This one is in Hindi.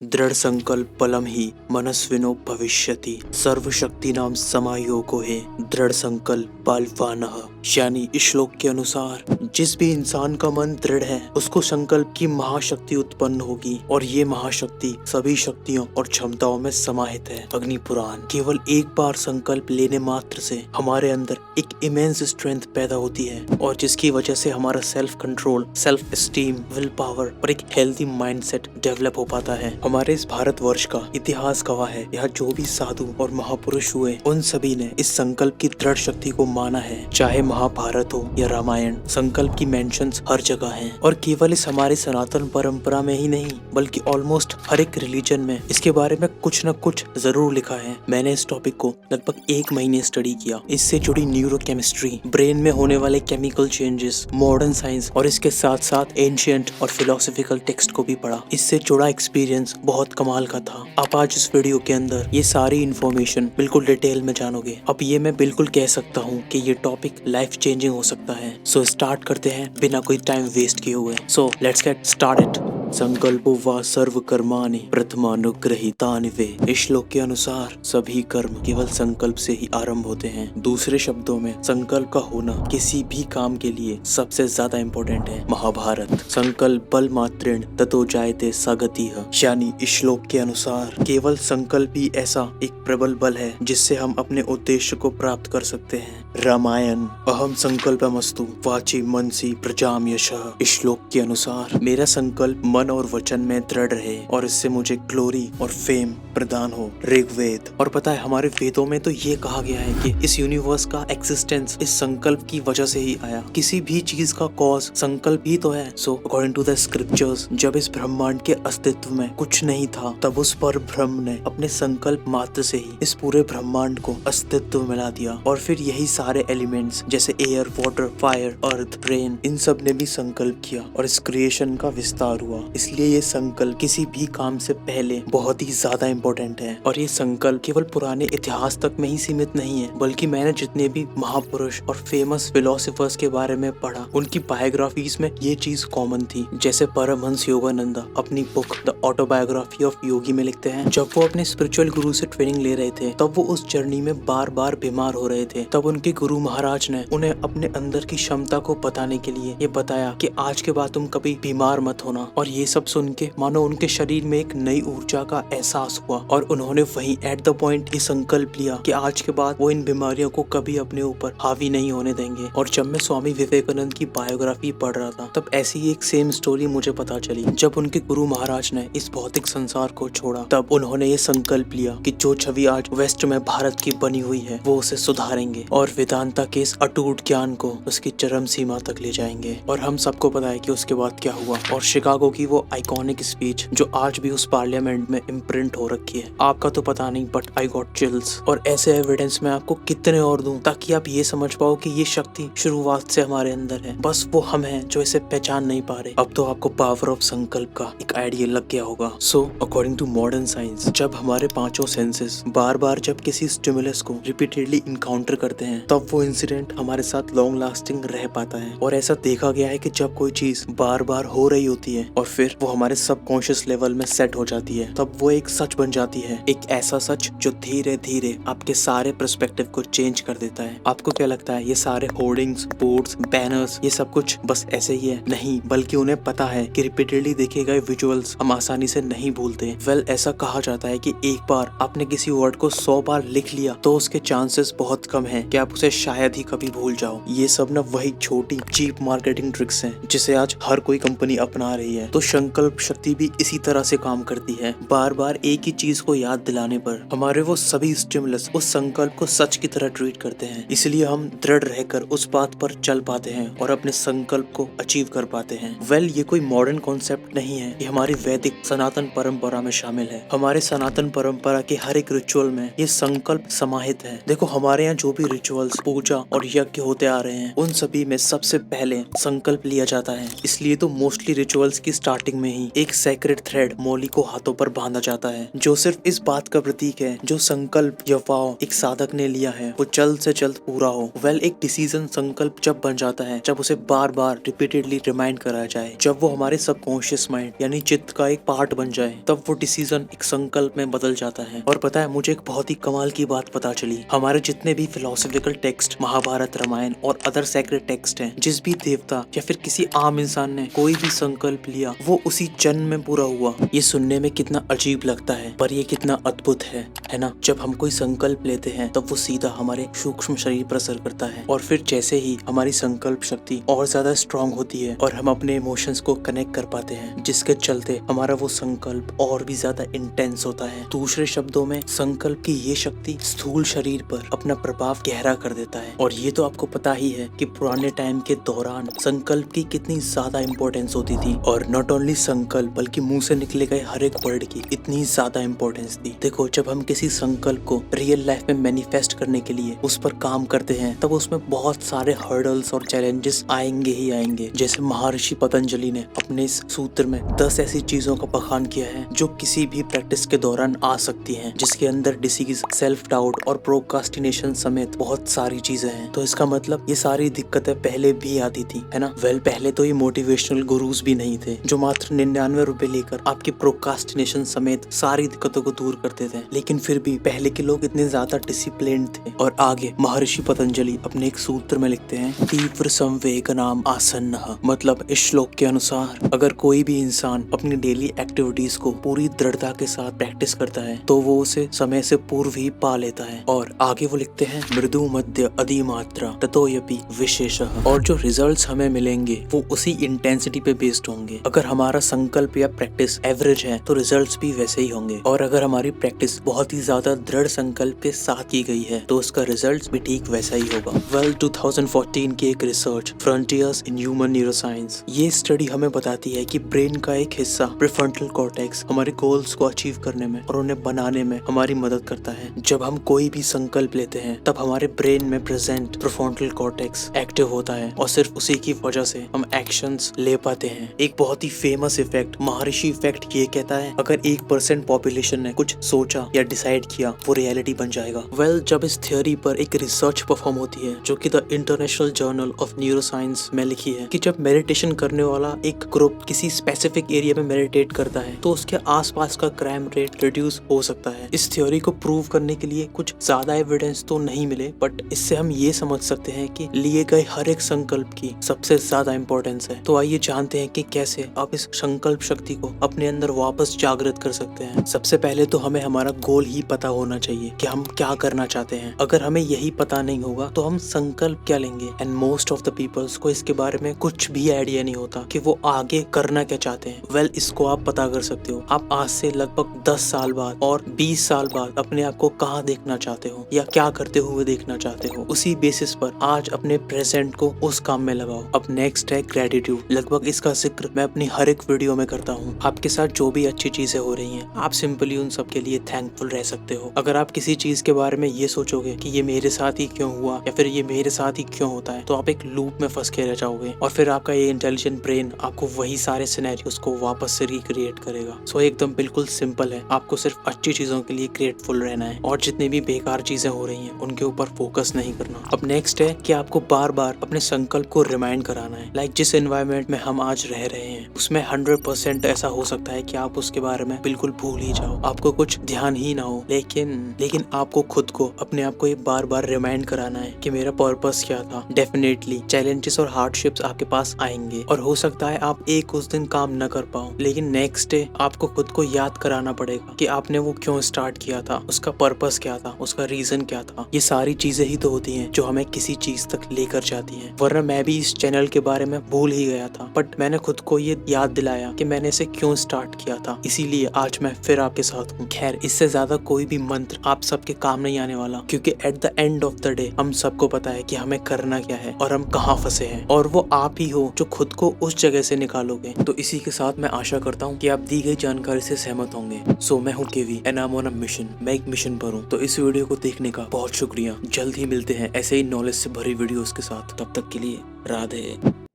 दृढ़ संकल्प बलम ही मनस्विनो भविष्यति सर्वशक्तिनाम समायोगो है दृढ़ संकल्प बलवानः। यानी इस श्लोक के अनुसार जिस भी इंसान का मन दृढ़ है उसको संकल्प की महाशक्ति उत्पन्न होगी और ये महाशक्ति सभी शक्तियों और क्षमताओं में समाहित है। अग्नि पुराण। केवल एक बार संकल्प लेने मात्र से हमारे अंदर एक इमेंस स्ट्रेंथ पैदा होती है और जिसकी वजह से हमारा self control, self esteem, will power और एक हेल्दी माइंडसेट डेवलप हो पाता है। हमारे इस भारतवर्ष का इतिहास गवाह है। यहाँ जो भी साधु और महापुरुष हुए उन सभी ने इस संकल्प की दृढ़ शक्ति को माना है। चाहे महाभारत हो या रामायण, संकल्प की मेंशंस हर जगह हैं और केवल इस हमारी सनातन परंपरा में ही नहीं बल्कि ऑलमोस्ट हर एक रिलीजन में इसके बारे में कुछ न कुछ जरूर लिखा है। मैंने इस टॉपिक को लगभग 1 महीने स्टडी किया। इससे जुड़ी न्यूरोकेमिस्ट्री, ब्रेन में होने वाले केमिकल चेंजेस, मॉडर्न साइंस और इसके साथ साथ एंशिएंट और फिलोसॉफिकल टेक्स्ट को भी पढ़ा। इससे जुड़ा एक्सपीरियंस बहुत कमाल का था। आप आज इस वीडियो के अंदर ये सारी इन्फॉर्मेशन बिल्कुल डिटेल में जानोगे। अब ये मैं बिल्कुल कह सकता हूँ कि ये टॉपिक लाइफ चेंजिंग हो सकता है। सो स्टार्ट करते हैं बिना कोई टाइम वेस्ट किए हुए। So let's get started. संकल्पो वा सर्व कर्माणि प्रथमानुग्रहितानि वे। इस श्लोक के अनुसार सभी कर्म केवल संकल्प से ही आरंभ होते हैं। दूसरे शब्दों में संकल्प का होना किसी भी काम के लिए सबसे ज्यादा इम्पोर्टेंट है। महाभारत। संकल्प बल मात्रेण ततो जायते स गतिः। यानी इस श्लोक के अनुसार केवल संकल्प ही ऐसा एक प्रबल बल है जिससे हम अपने उद्देश्य को प्राप्त कर सकते हैं। रामायण। अहम संकल्पमस्तु वाचि मनसि प्रजाम यशः। इस श्लोक के अनुसार मेरा संकल्प मन और वचन में दृढ़ रहे और इससे मुझे ग्लोरी और फेम प्रदान हो। ऋग्वेद। और पता है हमारे वेदों में तो ये कहा गया है कि इस यूनिवर्स का एक्सिस्टेंस इस संकल्प की वजह से ही आया। किसी भी चीज का कॉज संकल्प ही तो है। So according to the scriptures, जब इस ब्रह्मांड के अस्तित्व में कुछ नहीं था तब उस पर ब्रह्म ने अपने संकल्प मात्र से ही इस पूरे ब्रह्मांड को अस्तित्व में ला दिया और फिर यही सारे एलिमेंट्स जैसे एयर, वाटर, फायर, अर्थ, रेन, इन सब ने भी संकल्प किया और इस क्रिएशन का विस्तार हुआ। इसलिए ये संकल्प किसी भी काम से पहले बहुत ही ज्यादा इम्पोर्टेंट है। और ये संकल्प केवल पुराने इतिहास तक में ही सीमित नहीं है बल्कि मैंने जितने भी महापुरुष और फेमस फिलोसोफर्स के बारे में पढ़ा उनकी बायोग्राफीज में ये चीज कॉमन थी। जैसे परमहंस योगानंदा अपनी बुक द ऑटोबायोग्राफी ऑफ योगी में लिखते हैं, जब वो अपने स्पिरिचुअल गुरु से ट्रेनिंग ले रहे थे तब वो उस जर्नी में बार बार बीमार हो रहे थे। तब उनके गुरु महाराज ने उन्हें अपने अंदर की क्षमता को बताने के लिए ये बताया कि आज के बाद तुम कभी बीमार मत होना। और ये सब सुन के मानो उनके शरीर में एक नई ऊर्जा का एहसास हुआ और उन्होंने वहीं एट द पॉइंट ये संकल्प लिया कि आज के बाद वो इन बीमारियों को कभी अपने ऊपर हावी नहीं होने देंगे। और जब मैं स्वामी विवेकानंद की बायोग्राफी पढ़ रहा था तब ऐसी एक सेम स्टोरी मुझे पता चली। जब उनके गुरु महाराज ने इस भौतिक संसार को छोड़ा तब उन्होंने ये संकल्प लिया कि जो छवि आज वेस्ट में भारत की बनी हुई है वो उसे सुधारेंगे और वेदांता के इस अटूट ज्ञान को उसकी चरम सीमा तक ले जाएंगे। और हम सबको पता है कि उसके बाद क्या हुआ। और शिकागो की वो आइकॉनिक स्पीच जो आज भी उस पार्लियामेंट में इम्प्रिंट हो रखी है, आपका तो पता नहीं बट आई गॉट चिल्स। और ऐसे एविडेंस मैं आपको कितने और दूं ताकि आप ये समझ पाओ कि ये शक्ति शुरुआत से हमारे अंदर है, बस वो हम हैं जो इसे पहचान नहीं पा रहे। अब तो आपको पावर ऑफ संकल्प का एक आइडिया लग गया होगा। So according to modern science, जब हमारे पांचों सेंसेस बार बार जब किसी स्टिमुलस को रिपीटेडली इनकाउंटर करते हैं तब वो इंसिडेंट हमारे साथ लॉन्ग लास्टिंग रह पाता है। और ऐसा देखा गया है कि जब कोई चीज बार बार हो रही होती है और फिर वो हमारे सबकॉन्शियस लेवल में सेट हो जाती है तब वो एक सच बन जाती है। एक ऐसा सच जो धीरे धीरे आपके सारे पर्सपेक्टिव को चेंज कर देता है। आपको क्या लगता है ये सारे होर्डिंग्स, बोर्ड्स, बैनर्स ये सब कुछ बस ऐसे ही है? नहीं, बल्कि उन्हें पता है कि रिपीटेडली देखे गए विजुअल्स हम आसानी से नहीं भूलते। वेल, ऐसा कहा जाता है कि एक बार आपने किसी वर्ड को 100 बार लिख लिया तो उसके चांसेस बहुत कम है कि आप उसे शायद ही कभी भूल जाओ। ये सब ना वही छोटी चीप मार्केटिंग ट्रिक्स हैं जिसे आज हर कोई कंपनी अपना रही है। तो संकल्प शक्ति भी इसी तरह से काम करती है। बार बार एक ही चीज को याद दिलाने पर हमारे वो सभी स्टिमुलस उस संकल्प को सच की तरह ट्रीट करते हैं। इसलिए हम दृढ़ रहकर उस बात पर चल पाते हैं और अपने संकल्प को अचीव कर पाते हैं। वेल, ये कोई मॉडर्न कॉन्सेप्ट नहीं है, ये हमारी वैदिक सनातन परंपरा में शामिल है। हमारे सनातन परंपरा के हर एक रिचुअल में ये संकल्प समाहित है। देखो, हमारे यहाँ जो भी रिचुअल्स, पूजा और यज्ञ होते आ रहे हैं उन सभी में सबसे पहले संकल्प लिया जाता है। इसलिए तो मोस्टली रिचुअल्स की स्टार्टिंग में ही एक सेक्रेट थ्रेड मॉली को हाथों पर बांधा जाता है, जो सिर्फ इस बात का प्रतीक है जो संकल्प या वाव एक साधक ने लिया है वो जल्द से जल्द पूरा हो। एक डिसीजन संकल्प जब बन जाता है जब उसे बार बार रिपीटेडली रिमाइंड कराया जाए, जब वो हमारे सबकॉन्शियस माइंड यानी चित्त का एक पार्ट बन जाए, तब वो डिसीजन एक संकल्प में बदल जाता है। और पता है, मुझे एक बहुत ही कमाल की बात पता चली। हमारे जितने भी फिलोसॉफिकल टेक्स्ट, महाभारत, रामायण और अदर सेक्रेट टेक्स्ट हैं, जिस भी देवता या फिर किसी आम इंसान ने कोई भी संकल्प लिया वो उसी जन्म में पूरा हुआ। ये सुनने में कितना अजीब लगता है, पर ये कितना अद्भुत है ना। जब हम कोई संकल्प लेते हैं तब वो सीधा हमारे सूक्ष्म शरीर पर असर करता है, और फिर जैसे ही हमारी संकल्प शक्ति और ज्यादा स्ट्रांग होती है और हम अपने इमोशंस को कनेक्ट कर पाते हैं, जिसके चलते हमारा वो संकल्प और भी ज्यादा इंटेंस होता है। दूसरे शब्दों में, संकल्प की ये शक्ति स्थूल शरीर पर अपना प्रभाव गहरा कर देता है। और ये तो आपको पता ही है कि पुराने टाइम के दौरान संकल्प की कितनी ज्यादा इंपॉर्टेंस होती थी, और नॉट ओनली संकल्प बल्कि मुंह से निकले गए हर एक वर्ड की इतनी ज्यादा इंपॉर्टेंस थी। देखो, जब हम किसी संकल्प को रियल लाइफ में मैनिफेस्ट करने के लिए उस पर काम करते हैं तब उसमें बहुत सारे हर्डल्स और चैलेंजेस आएंगे ही आएंगे। जैसे महर्षि पतंजलि ने अपने इस सूत्र में 10 ऐसी चीजों का बखान किया है जो किसी भी प्रैक्टिस के दौरान आ सकती हैं, जिसके अंदर डिसीज, सेल्फ डाउट और प्रोक्रास्टिनेशन समेत बहुत सारी चीजें हैं। तो इसका मतलब ये सारी दिक्कतें पहले भी आती थी, है ना। पहले तो ये मोटिवेशनल गुरुज भी नहीं थे जो मात्र 99 रुपए लेकर आपकी प्रोक्रास्टिनेशन समेत सारी दिक्कतों को दूर करते थे, लेकिन फिर भी पहले के लोग इतने ज्यादा डिसिप्लिन्ड थे। और आगे महर्षि पतंजलि अपने एक सूत्र में लिखते हैं, तीव्र संवेगनाम आसन्नः, मतलब इस श्लोक के अनुसार अगर कोई भी इंसान अपनी डेली एक्टिविटीज को पूरी दृढ़ता के साथ प्रैक्टिस करता है तो वो उसे समय से पूर्व ही पा लेता है। और आगे वो लिखते हैं, मृदु मध्य अधिमात्रा ततोयपि विशेषः, और जो रिजल्ट्स हमें मिलेंगे वो उसी इंटेंसिटी पे बेस्ड होंगे। अगर हमारा संकल्प या प्रैक्टिस एवरेज है तो रिजल्ट्स भी वैसे ही होंगे, और अगर हमारी प्रैक्टिस बहुत ही ज्यादा दृढ़ संकल्प के साथ की गई है तो उसका रिजल्ट भी ठीक वैसा ही होगा। 2014 की एक research frontiers in human neuroscience, ये स्टडी हमें बताती है कि ब्रेन का एक हिस्सा प्रीफ्रंटल कॉर्टेक्स हमारे गोल्स को अचीव करने में और उन्हें बनाने में हमारी मदद करता है। जब हम कोई भी संकल्प लेते हैं तब हमारे ब्रेन में प्रेजेंट प्रीफ्रंटल कॉर्टेक्स एक्टिव होता है, और सिर्फ उसी की वजह से हम एक्शंस ले पाते हैं। एक बहुत ही फेमस इफेक्ट, महर्षि इफेक्ट, ये कहता है अगर 1% पॉपुलेशन ने कुछ सोचा या डिसाइड किया वो रियलिटी बन जाएगा। जब इस थियोरी पर एक रिसर्च परफॉर्म होती है जो कि the international journal of neuroscience में लिखी है, कि जब मेडिटेशन करने वाला एक ग्रुप किसी स्पेसिफिक एरिया में मेडिटेट करता है तो उसके आसपास का क्राइम रेट रिड्यूस हो सकता है। इस थ्योरी को प्रूव करने के लिए कुछ ज्यादा एविडेंस तो नहीं मिले, बट इससे हम ये समझ सकते हैं कि लिए गए हर एक संकल्प की सबसे ज्यादा इंपॉर्टेंस है। तो आइए जानते हैं कि कैसे आप इस संकल्प शक्ति को अपने अंदर वापस जागृत कर सकते हैं। सबसे पहले तो हमें हमारा गोल ही पता होना चाहिए कि हम क्या करना चाहते हैं। अगर हमें यही पता नहीं होगा तो हम संकल्प क्या लेंगे। And most of the peoples को इसके बारे में कुछ भी आइडिया नहीं होता कि वो आगे करना क्या चाहते हैं। इसको आप पता कर सकते हो। आप आज से लगभग 10 साल बाद और 20 साल बाद अपने आप को कहाँ देखना चाहते हो या क्या करते हुए देखना चाहते हो, उसी बेसिस पर आज अपने प्रेजेंट को उस काम में लगाओ। अब नेक्स्ट है ग्रेटिट्यूड। लगभग इसका जिक्र मैं अपनी हर एक वीडियो में करता हूँ। आपके साथ जो भी अच्छी चीजें हो रही हैं, आप सिंपली उन सब के लिए थैंकफुल रह सकते हो। अगर आप किसी चीज के बारे में ये सोचोगे कि ये मेरे साथ ही क्यों हुआ या फिर ये मेरे साथ ही क्यों होता है, तो आप एक लूप में फंस के रह जाओगे, और फिर आपका ये इंटेलिजेंट ब्रेन आपको वही सारे सिनेरियोस को वापस से रिक्रिएट करेगा। सो एकदम बिल्कुल सिंपल है, आपको सिर्फ अच्छी चीजों के लिए ग्रेटफुल रहना है और जितनी भी बेकार चीजें हो रही हैं उनके ऊपर फोकस नहीं करना। अब नेक्स्ट है कि आपको बार बार अपने संकल्प को रिमाइंड कराना है। लाइक जिस एनवायरनमेंट में हम आज रह रहे हैं उसमें 100% ऐसा हो सकता है कि आप उसके बारे में बिल्कुल भूल ही जाओ, आपको कुछ ध्यान ही ना हो, लेकिन आपको खुद को अपने आप को ये बार बार रिमाइंड कराना है कि मेरा पर्पस क्या था। डेफिनेटली चैलेंजेस और हार्डशिप्स आपके पास आएंगे और हो सकता है आप उस दिन काम न कर पाओ, लेकिन नेक्स्ट डे आपको खुद को याद कराना पड़ेगा कि आपने वो क्यों स्टार्ट किया था, उसका पर्पस क्या था, उसका रीजन क्या था। ये सारी चीजें ही तो होती हैं जो हमें किसी चीज तक लेकर जाती हैं। वरना मैं भी इस चैनल के बारे में भूल ही गया था, बट मैंने खुद को ये याद दिलाया कि मैंने इसे क्यों स्टार्ट किया था, इसीलिए आज मैं फिर आपके साथ हूँ। खैर, इससे ज्यादा कोई भी मंत्र आप सबके काम नहीं आने वाला, क्योंकि at the end of the day हम सबको पता है कि हमें करना क्या है और हम कहाँ फंसे हैं, और वो आप ही हो जो खुद को उस जगह से निकालोगे। तो इसी के साथ मैं आशा करता हूँ कि आप दी गई जानकारी से सहमत होंगे। सो मैं हूँ KV and I am on a mission. मैं एक मिशन पर हूँ। तो इस वीडियो को देखने का बहुत शुक्रिया। जल्द ही मिलते हैं ऐसे ही नॉलेज से भरी वीडियोस के साथ। तब तक के लिए राधे।